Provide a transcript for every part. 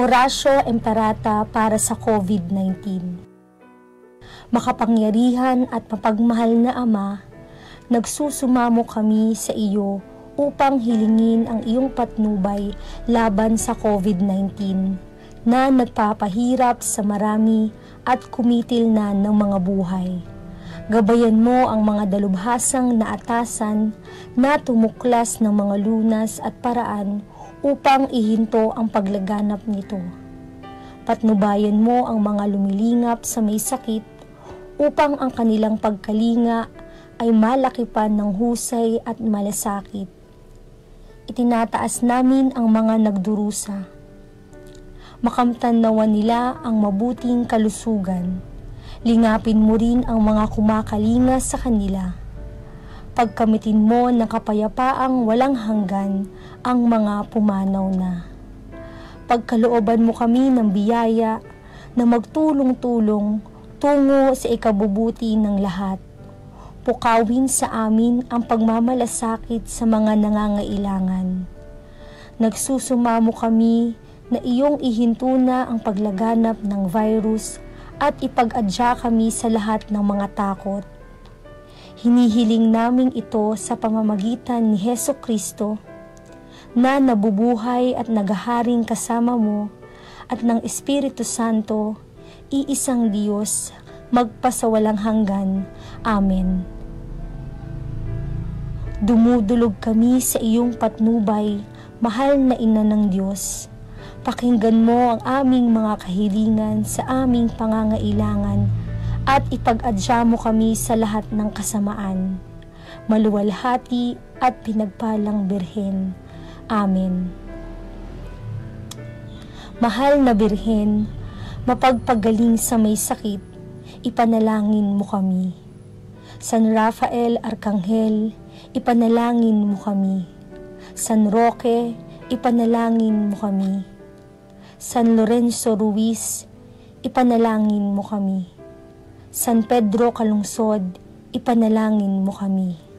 Orasyo Imperata para sa COVID-19. Makapangyarihan at mapagmahal na Ama, nagsusumamo kami sa iyo upang hilingin ang iyong patnubay laban sa COVID-19 na nagpapahirap sa marami at kumitil na ng mga buhay. Gabayan mo ang mga dalubhasang naatasan na tumuklas ng mga lunas at paraan upang ihinto ang paglaganap nito. Patnubayan mo ang mga lumilingap sa may sakit upang ang kanilang pagkalinga ay malakipan ng husay at malasakit. Itinataas namin ang mga nagdurusa. Makamtan nawa nila ang mabuting kalusugan. Lingapin mo rin ang mga kumakalinga sa kanila. Pagkamitin mo ng kapayapaang walang hanggan ang mga pumanaw na. Pagkalooban mo kami ng biyaya na magtulong-tulong tungo sa ikabubuti ng lahat. Pukawin sa amin ang pagmamalasakit sa mga nangangailangan. Nagsusumamo kami na iyong ihinto na ang paglaganap ng virus at ipag-adya kami sa lahat ng mga takot. Hinihiling namin ito sa pamamagitan ni Hesukristo na nabubuhay at naghaharing kasama mo at ng Espiritu Santo, iisang Diyos, magpasawalang hanggan. Amen. Dumudulog kami sa iyong patnubay, mahal na Ina ng Diyos. Pakinggan mo ang aming mga kahilingan sa aming pangangailangan at ipag-adya mo kami sa lahat ng kasamaan. Maluwalhati at pinagpalang Birhen. Amen. Mahal na Birhen, mapagpagaling sa may sakit, ipanalangin mo kami. San Rafael Arkanghel, ipanalangin mo kami. San Roque, ipanalangin mo kami. San Lorenzo Ruiz, ipanalangin mo kami. San Pedro Calungsod, ipanalangin mo kami.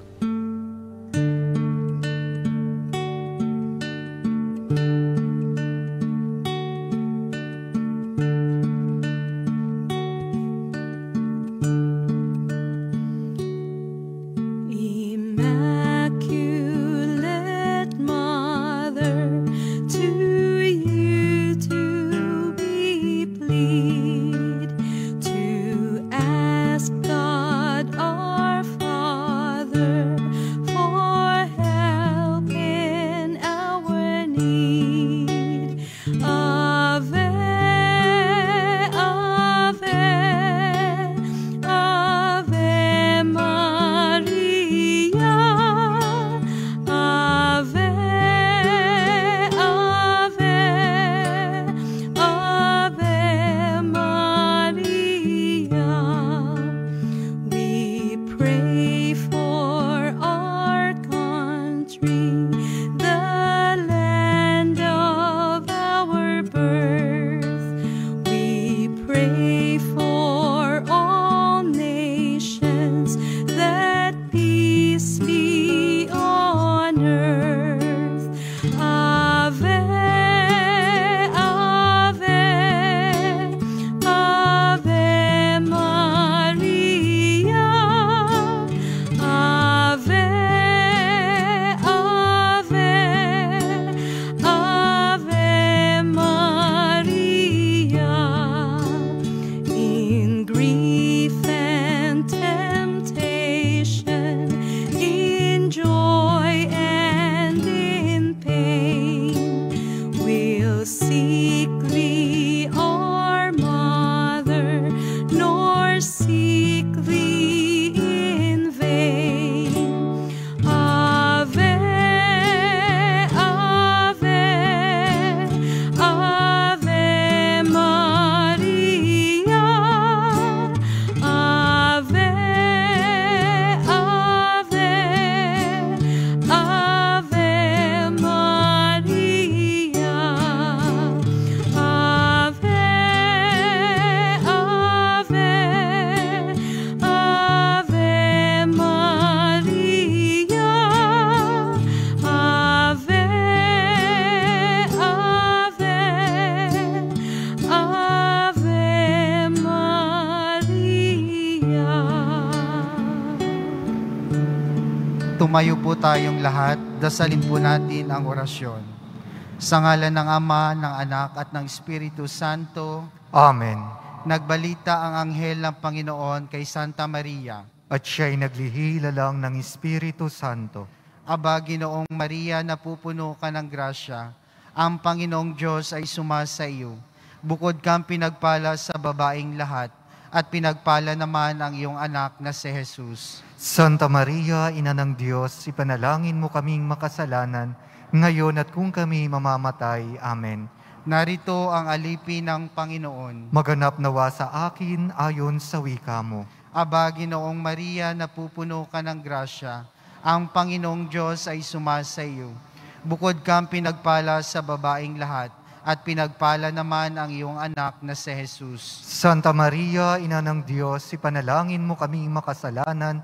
To ask God our Father Tumayo po tayong lahat, dasalin po natin ang orasyon. Sa ngalan ng Ama, ng Anak, at ng Espiritu Santo. Amen. Nagbalita ang anghel ng Panginoon kay Santa Maria. At siya'y naglihila lang ng Espiritu Santo. Aba, Ginoong Maria, napupuno ka ng grasya. Ang Panginoong Diyos ay sumasa iyo. Bukod kang pinagpala sa babaeng lahat, at pinagpala naman ang iyong anak na si Jesus. Santa Maria, Ina ng Diyos, ipanalangin mo kaming makasalanan, ngayon at kung kami mamamatay. Amen. Narito ang alipin ng Panginoon. Maganap nawa sa akin ayon sa wika mo. Aba, Ginoong Maria, napupuno ka ng grasya. Ang Panginoong Diyos ay sumasa iyo. Bukod kang pinagpala sa babaeng lahat, at pinagpala naman ang iyong anak na si Jesus. Santa Maria, Ina ng Diyos, ipanalangin mo kaming makasalanan,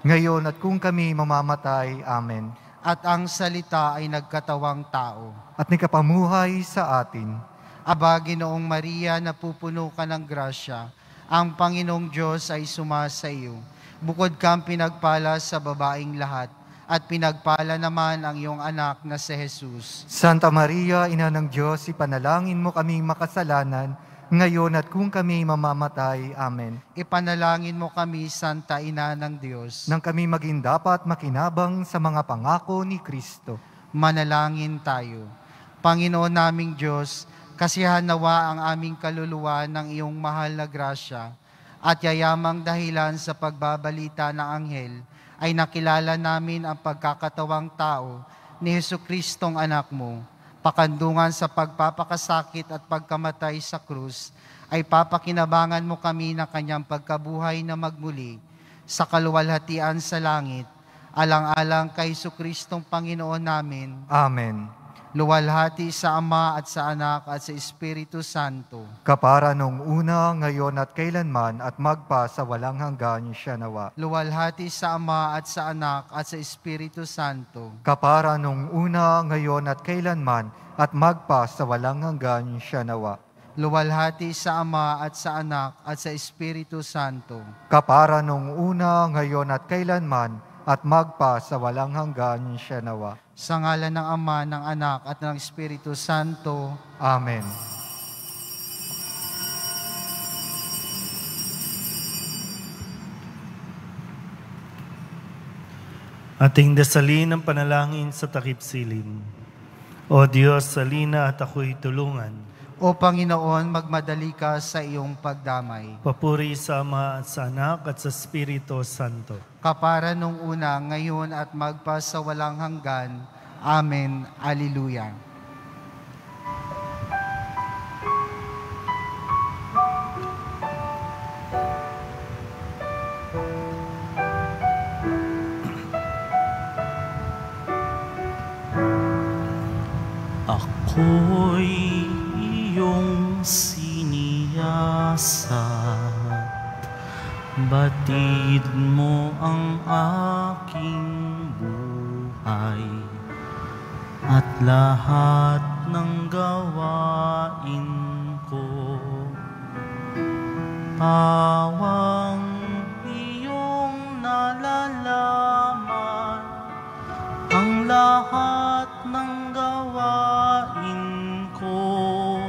ngayon at kung kami mamamatay. Amen. At ang salita ay nagkatawang tao. At nikapamuhay sa atin. Aba, Ginoong Maria, napupuno ka ng grasya. Ang Panginoong Diyos ay sumasa iyo. Bukod kang pinagpala sa babaeng lahat, at pinagpala naman ang iyong anak na si Jesus. Santa Maria, Ina ng Diyos, ipanalangin mo kaming makasalanan, ngayon at kung kami mamamatay. Amen. Ipanalangin mo kami, Santa Ina ng Diyos, nang kami maging dapat makinabang sa mga pangako ni Kristo. Manalangin tayo. Panginoon naming Diyos, kasihan nawa ang aming kaluluwa ng iyong mahal na grasya, at yayamang dahilan sa pagbabalita ng anghel, ay nakilala namin ang pagkakatawang tao ni Jesucristong anak mo. Pakandungan sa pagpapakasakit at pagkamatay sa krus, ay papakinabangan mo kami ng kanyang pagkabuhay na magmuli sa kaluwalhatian sa langit, alang-alang kay Jesucristong Panginoon namin. Amen. Luwalhati sa Ama at sa Anak at sa Espiritu Santo. Kapara nung una, ngayon at kailanman, at magpa sa walang hanggan siya nawa. Luwalhati sa Ama at sa Anak at sa Espiritu Santo. Kapara nung una, ngayon at kailanman, at magpa sa walang hanggan siya nawa. Luwalhati sa Ama at sa Anak at sa Espiritu Santo. Kapara nung una, ngayon at kailanman, at magpa sa walang hanggan siya nawa. Sa ngalan ng Ama, ng Anak, at ng Espiritu Santo. Amen. Ating dasalin ang panalangin sa takip silim. O Diyos, salina at ako'y tulungan. O Panginoon, magmadali ka sa iyong pagdamay. Papuri sa Ama at sa Anak at sa Espiritu Santo. Kapara nung una, ngayon at magpa sa walang hanggan. Amen. Alleluia. Ako'y iyong siniyasat, batid mo ang aking buhay, at lahat ng gawain ko, pawang iyong nalalaman, ang lahat ng gawain ko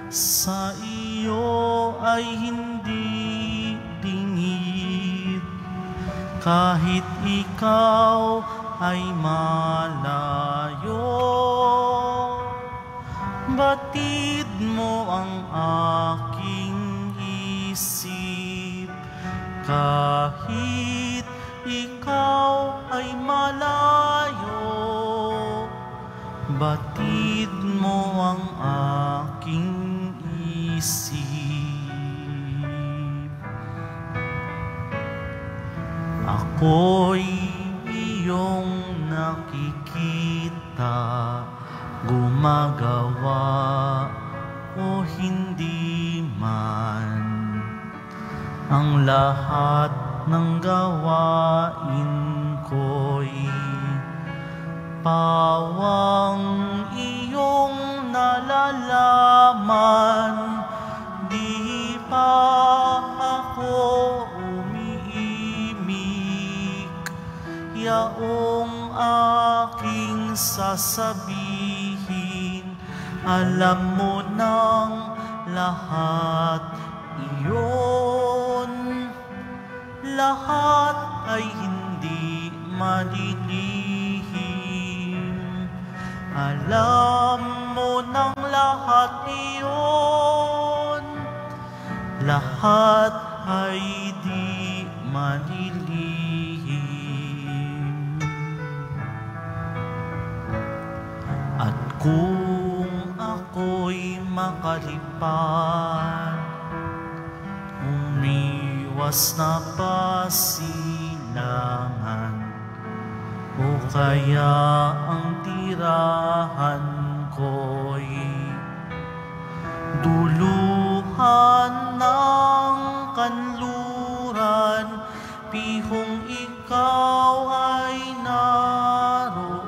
sa iyo ay hindi dingit, kahit ikaw ay malayo. Batid mo ang aking isip, kahit ikaw ay malayo. Batid mo ang aking isip. Ako'y iyong nakikita, gumagawa o hindi man, ang lahat ng gawain ko'y pawang iyong nalalaman. Di pa ako umiimik, yaon sasabihin, alam mo ng lahat iyon. Lahat ay hindi malilihim. Alam mo ng lahat iyon. Lahat ay di malilihim. At kung ako'y makalipad, umiwas na pasilangan, o kaya ang tirahan ko'y duluhan ng kanluran, pihong ikaw ay naroon,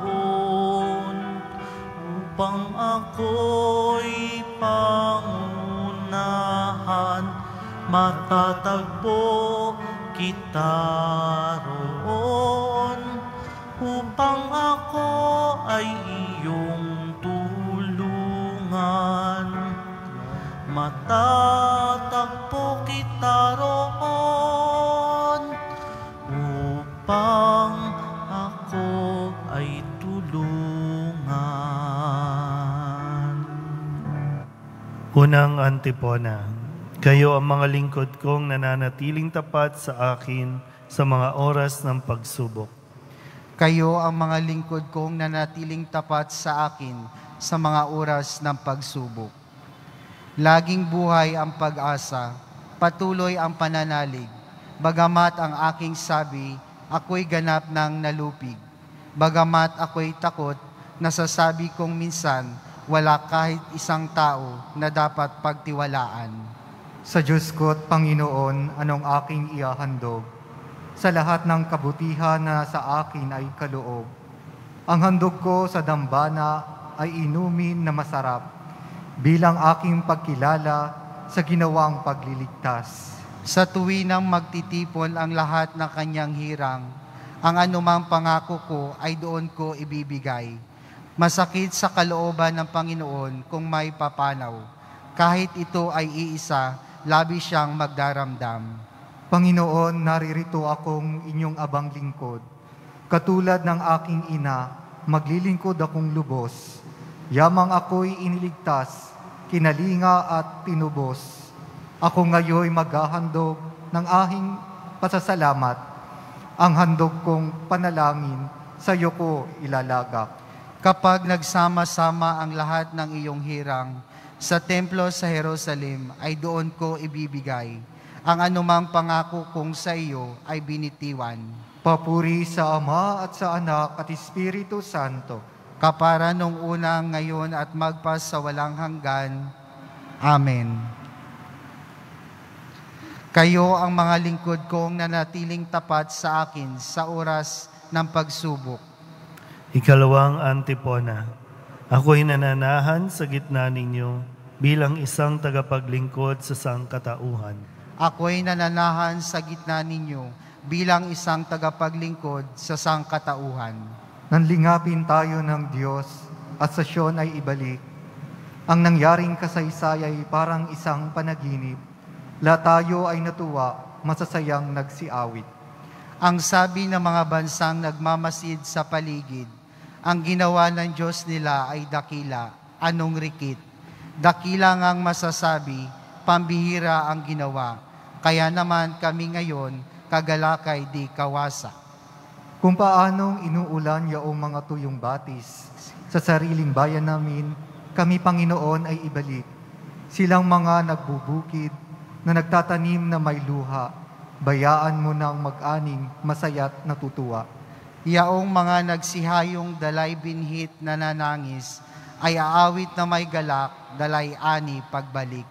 upang ako'y pangunahan, matatagpo kita roon, upang ako ay iyong tulungan. Matatagpo kita roon, upang ako ay tulungan. Unang antipona. Kayo ang mga lingkod kong nananatiling tapat sa akin sa mga oras ng pagsubok. Kayo ang mga lingkod kong nanatiling tapat sa akin sa mga oras ng pagsubok. Laging buhay ang pag-asa, patuloy ang pananalig, bagamat ang aking sabi, ako'y ganap ng nalupig. Bagamat ako'y takot, nasasabi kong minsan, wala kahit isang tao na dapat pagtiwalaan. Sa Diyos ko't Panginoon, anong aking iahandog? Sa lahat ng kabutihan na sa akin ay kaloob. Ang handog ko sa dambana ay inumin na masarap, bilang aking pagkilala sa ginawang pagliligtas. Sa tuwinang magtitipon ang lahat ng kanyang hirang, ang anumang pangako ko ay doon ko ibibigay. Masakit sa kalooban ng Panginoon kung may papanaw. Kahit ito ay iisa, labis siyang magdaramdam. Panginoon, naririto akong inyong abang lingkod. Katulad ng aking ina, maglilingkod akong lubos. Yamang ako'y iniligtas, kinalinga at tinubos. Ako ngayoy maghahandog ng ahing pasasalamat. Ang handog kong panalangin, sa iyo ko ilalagak. Kapag nagsama-sama ang lahat ng iyong hirang, sa templo sa Jerusalem ay doon ko ibibigay. Ang anumang pangako kong sa iyo ay binitiwan. Papuri sa Ama at sa Anak at Espiritu Santo, kapara nung una, ngayon at magpas sa walang hanggan. Amen. Kayo ang mga lingkod kong nanatiling tapat sa akin sa oras ng pagsubok. Ikalawang antipona. Ako'y nananahan sa gitna ninyo bilang isang tagapaglingkod sa sangkatauhan. Ako'y nananahan sa gitna ninyo bilang isang tagapaglingkod sa sangkatauhan. Nanlingapin tayo ng Diyos at sa Siyon ay ibalik. Ang nangyaring kasaysay ay parang isang panaginip. Lahat tayo ay natuwa, masasayang nagsiawit. Ang sabi ng mga bansang nagmamasid sa paligid, ang ginawa ng Diyos nila ay dakila, anong rikit. Dakila ngang masasabi, pambihira ang ginawa. Kaya naman kami ngayon, kagalakay di kawasa. Kung paanong inuulan yaong mga tuyong batis, sa sariling bayan namin, kami Panginoon ay ibalik. Silang mga nagbubukid na nagtatanim na may luha, bayaan mo ng mag-aning masaya't natutuwa. Yaong mga nagsihayong dalay binhit na nanangis, ay aawit na may galak, dalay ani pagbalik.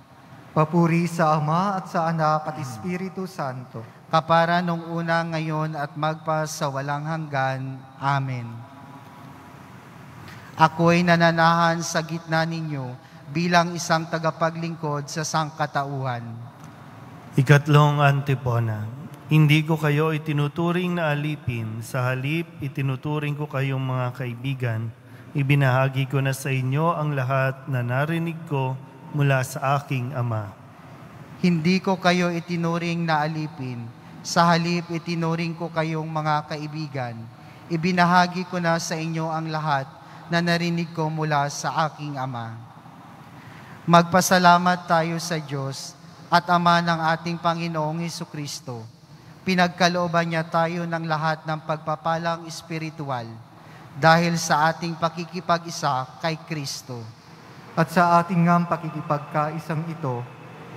Papuri sa Ama at sa Anak at Espiritu Santo, kapara nung una, ngayon at magpas sa walang hanggan. Amen. Ako'y nananahan sa gitna ninyo bilang isang tagapaglingkod sa sangkatauhan. Ikatlong antipona. Hindi ko kayo itinuturing na alipin, sa halip itinuturing ko kayong mga kaibigan ibinahagi ko na sa inyo ang lahat na narinig ko mula sa aking Ama. Hindi ko kayo itinuring na alipin, sa halip itinuring ko kayong mga kaibigan. Ibinahagi ko na sa inyo ang lahat na narinig ko mula sa aking Ama. Magpasalamat tayo sa Diyos at Ama ng ating Panginoong Hesukristo. Pinagkalooban niya tayo ng lahat ng pagpapalang espiritual dahil sa ating pakikipag-isa kay Kristo. At sa ating ngam pakikipagkaisang ito,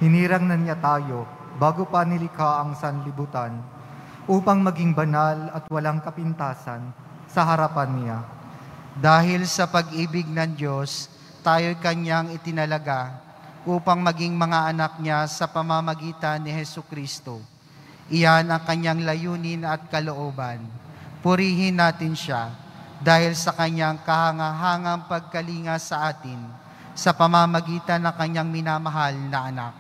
hinirang na niya tayo bago pa nilikha ang sanlibutan upang maging banal at walang kapintasan sa harapan niya. Dahil sa pag-ibig ng Diyos, tayo'y Kanyang itinalaga upang maging mga anak niya sa pamamagitan ni Hesukristo. Iyan ang Kanyang layunin at kalooban. Purihin natin siya dahil sa Kanyang kahangahangang pagkalinga sa atin sa pamamagitan ng Kanyang minamahal na anak.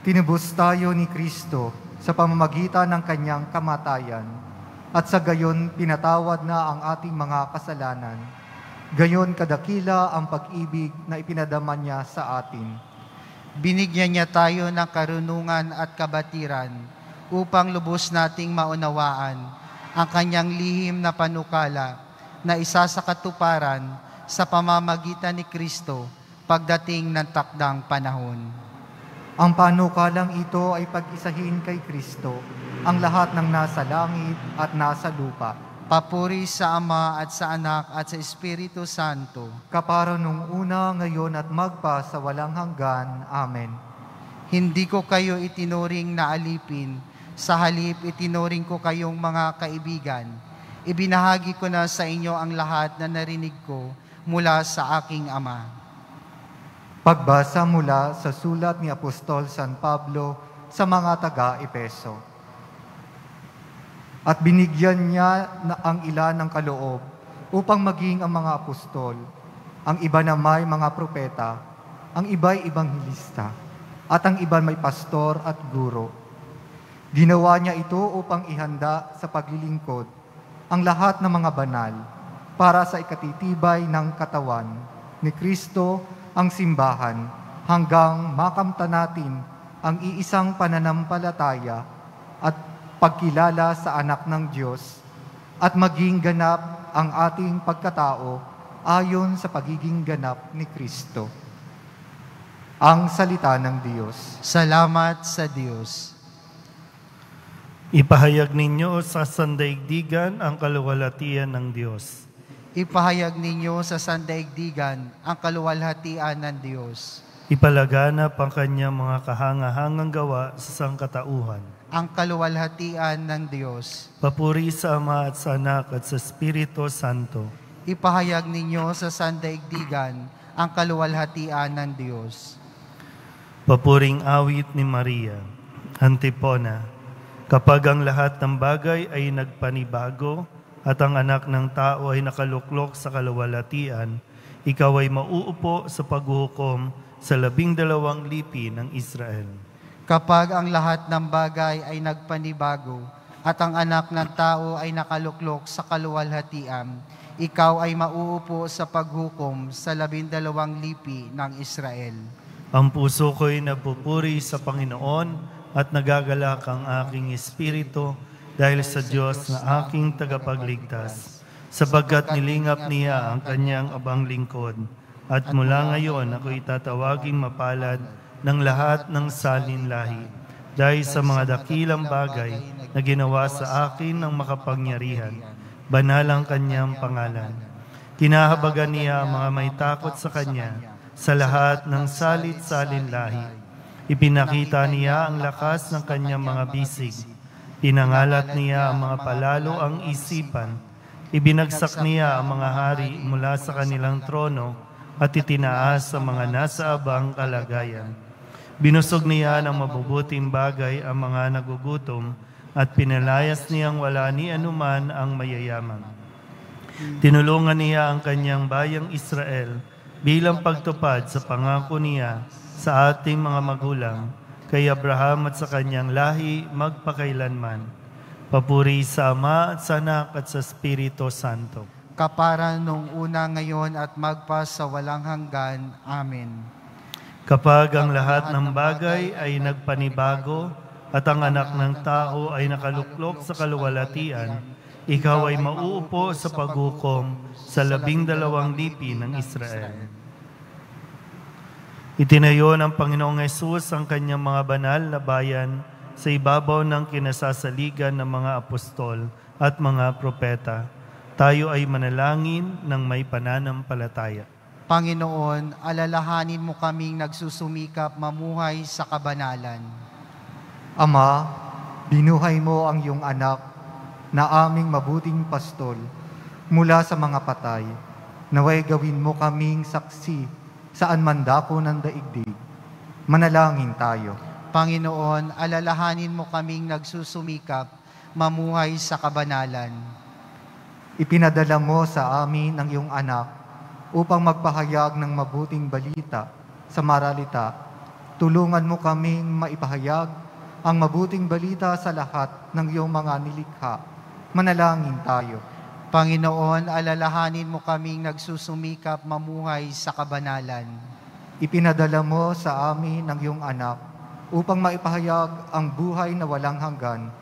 Tinubos tayo ni Kristo sa pamamagitan ng Kanyang kamatayan at sa gayon pinatawad na ang ating mga kasalanan. Gayon kadakila ang pag-ibig na ipinadama niya sa atin. Binigyan niya tayo ng karunungan at kabatiran upang lubos nating maunawaan ang Kanyang lihim na panukala na isa sa katuparan sa pamamagitan ni Kristo pagdating ng takdang panahon. Ang panukalang ito ay pag-isahin kay Kristo ang lahat ng nasa langit at nasa lupa. Papuri sa Ama at sa Anak at sa Espiritu Santo. Kapara nung una, ngayon at magpa sa walang hanggan. Amen. Hindi ko kayo itinuring na alipin, sa halip itinuring ko kayong mga kaibigan. Ibinahagi ko na sa inyo ang lahat na narinig ko mula sa aking Ama. Pagbasa mula sa sulat ni Apostol San Pablo sa mga taga-Epeso. At binigyan niya na ang ilan ng kaloob upang maging ang mga apostol, ang iba na may mga propeta, ang iba'y ibanghilista, at ang iba may pastor at guro. Ginawa niya ito upang ihanda sa paglilingkod ang lahat ng mga banal para sa ikatitibay ng katawan ni Kristo ang simbahan hanggang makamta natin ang iisang pananampalataya at pagkilala sa anak ng Diyos at maging ganap ang ating pagkatao ayon sa pagiging ganap ni Kristo. Ang salita ng Diyos. Salamat sa Diyos. Ipahayag ninyo sa sandaigdigan ang kaluwalhatian ng Diyos. Ipahayag ninyo sa sandaigdigan ang kaluwalhatian ng Diyos. Ipalaganap ang kanyang mga kahangahangang gawa sa sangkatauhan. Ang kaluwalhatian ng Diyos. Papuri sa Ama at sa Anak at sa Espiritu Santo. Ipahayag ninyo sa sandaigdigan ang kaluwalhatian ng Diyos. Papuring awit ni Maria. Antipona. Kapag ang lahat ng bagay ay nagpanibago at ang anak ng tao ay nakaluklok sa kaluwalhatian, ikaw ay mauupo sa paghuhukom sa 12 lipi ng Israel. Kapag ang lahat ng bagay ay nagpanibago at ang anak ng tao ay nakaluklok sa kaluwalhatian, ikaw ay mauupo sa paghukom sa 12 lipi ng Israel. Ang puso ko'y nagpupuri sa Panginoon at nagagalak ang aking espiritu dahil sa Diyos na aking tagapagligtas, sapagkat nilingap niya ang kanyang abang lingkod. At mula ngayon ako'y tatawaging mapalad ng lahat ng salinlahi, dahil sa mga dakilang bagay na ginawa sa akin ng makapangyarihan, banal ang kanyang pangalan. Kinahabagan niya ang mga may takot sa kanya sa lahat ng salit-salinlahi. Ipinakita niya ang lakas ng kanyang mga bisig. Pinangalat niya ang mga palalo ang isipan. Ibinagsak niya ang mga hari mula sa kanilang trono at itinaas ang mga nasa abang kalagayan. Binusog niya ng mabubuting bagay ang mga nagugutom at pinalayas niyang wala ni anuman ang mayayaman. Tinulungan niya ang kanyang bayang Israel bilang pagtupad sa pangako niya sa ating mga magulang, kay Abraham at sa kanyang lahi magpakailanman. Papuri sa Ama at sa Anak at sa Espiritu Santo. kapara nung una ngayon at magpa sa walang hanggan. Amen. Kapag ang lahat ng bagay ay nagpanibago at ang anak ng tao ay nakaluklok sa kaluwalhatian, ikaw ay mauupo sa paghukom sa 12 lipi ng Israel. Itinayo ng Panginoong Hesus ang kanyang mga banal na bayan sa ibabaw ng kinasasaligan ng mga apostol at mga propeta. Tayo ay manalangin ng may pananampalataya. Panginoon, alalahanin mo kaming nagsusumikap mamuhay sa kabanalan. Ama, binuhay mo ang iyong anak na aming mabuting pastol mula sa mga patay. Naway gawin mo kaming saksi saan man dako ng daigdig. Manalangin tayo. Panginoon, alalahanin mo kaming nagsusumikap mamuhay sa kabanalan. Ipinadala mo sa amin ang iyong anak upang magpahayag ng mabuting balita sa maralita. Tulungan mo kaming maipahayag ang mabuting balita sa lahat ng iyong mga nilikha. Manalangin tayo. Panginoon, alalahanin mo kaming nagsusumikap mamuhay sa kabanalan. Ipinadala mo sa amin ang iyong anak upang maipahayag ang buhay na walang hanggan.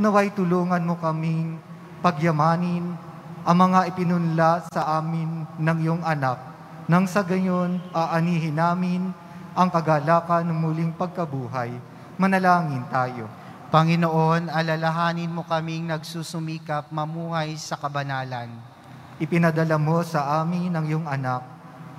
Naway tulungan mo kaming pagyamanin ang mga ipinunla sa amin ng iyong anak, nang sa gayon aanihin namin ang kagalakan ng muling pagkabuhay. Manalangin tayo. Panginoon, alalahanin mo kaming nagsusumikap mamuhay sa kabanalan. Ipinadala mo sa amin ang iyong anak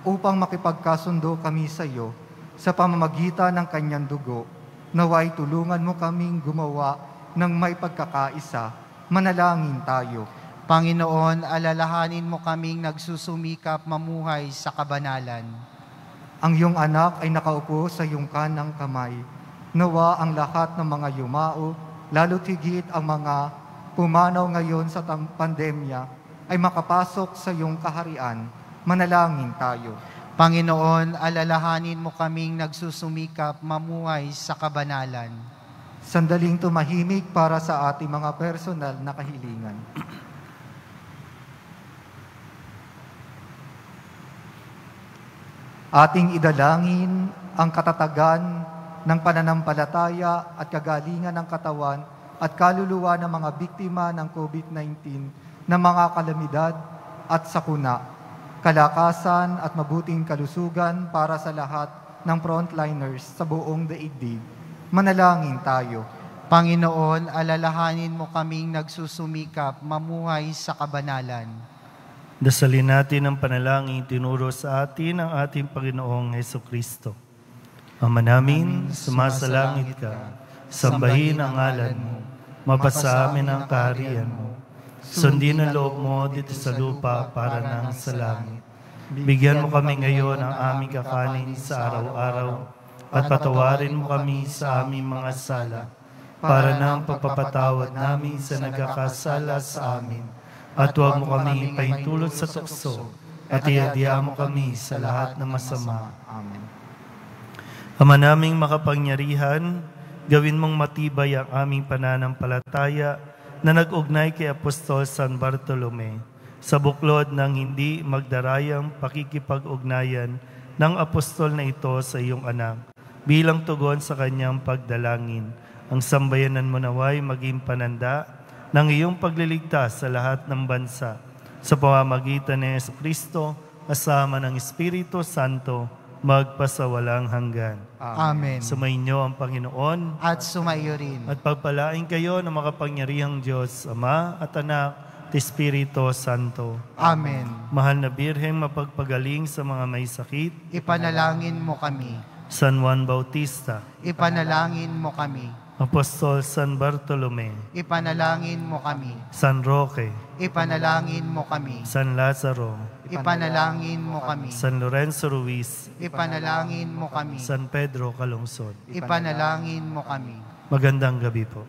upang makipagkasundo kami sa iyo sa pamamagitan ng kanyang dugo. Naway tulungan mo kaming gumawa ng may pagkakaisa. Manalangin tayo. Panginoon, alalahanin mo kaming nagsusumikap mamuhay sa kabanalan. Ang iyong anak ay nakaupo sa iyong kanang kamay. Nawa ang lahat ng mga yumao, lalo't higit ang mga pumanaw ngayon sa pandemya, ay makapasok sa iyong kaharian. Manalangin tayo. Panginoon, alalahanin mo kaming nagsusumikap mamuhay sa kabanalan. Sandaling tumahimik para sa ating mga personal na kahilingan. Ating idalangin ang katatagan ng pananampalataya at kagalingan ng katawan at kaluluwa ng mga biktima ng COVID-19 na mga kalamidad at sakuna, kalakasan at mabuting kalusugan para sa lahat ng frontliners sa buong daigdig. Manalangin tayo. Panginoon, alalahanin mo kaming nagsusumikap mamuhay sa kabanalan. Dasalin natin ang panalangin tinuro sa atin ng ating Panginoong Hesukristo. Ama namin, sumasalangit ka, sambahin ang ngalan mo, mapasa amin ang kaharian mo. Sundin ang loob mo dito sa lupa para nang sa langit. Bigyan mo kami ngayon ng aming kakanin sa araw-araw at patawarin mo kami sa aming mga sala para nang pagpapatawad namin sa nagkakasala sa amin. At huwag mo kami pahintulot sa tukso at iadya mo kami sa lahat ng masama. Amen. Ama naming makapangyarihan, gawin mong matibay ang aming pananampalataya na nag-ugnay kay Apostol San Bartolome sa buklod ng hindi magdarayang pakikipag-ugnayan ng apostol na ito sa iyong anak. Bilang tugon sa kanyang pagdalangin, ang sambayanan mo naway maging pananda ng iyong pagliligtas sa lahat ng bansa sa pamamagitan ni Jesucristo kasama ng Espiritu Santo magpasawalang hanggan. Amen. Sumainyo ang Panginoon At sumaiyo rin. at pagpalain kayo ng makapangyarihang Diyos, Ama at Anak at Espiritu Santo. Amen. Mahal na Birheng mapagpagaling sa mga may sakit, Ipanalangin mo kami. San Juan Bautista, Ipanalangin mo kami. Apostol San Bartolome, Ipanalangin mo kami. San Roque, Ipanalangin mo kami. San Lazaro, Ipanalangin mo kami. San Lorenzo Ruiz, Ipanalangin mo kami. San Pedro Calungsod. Ipanalangin mo kami. Magandang gabi po.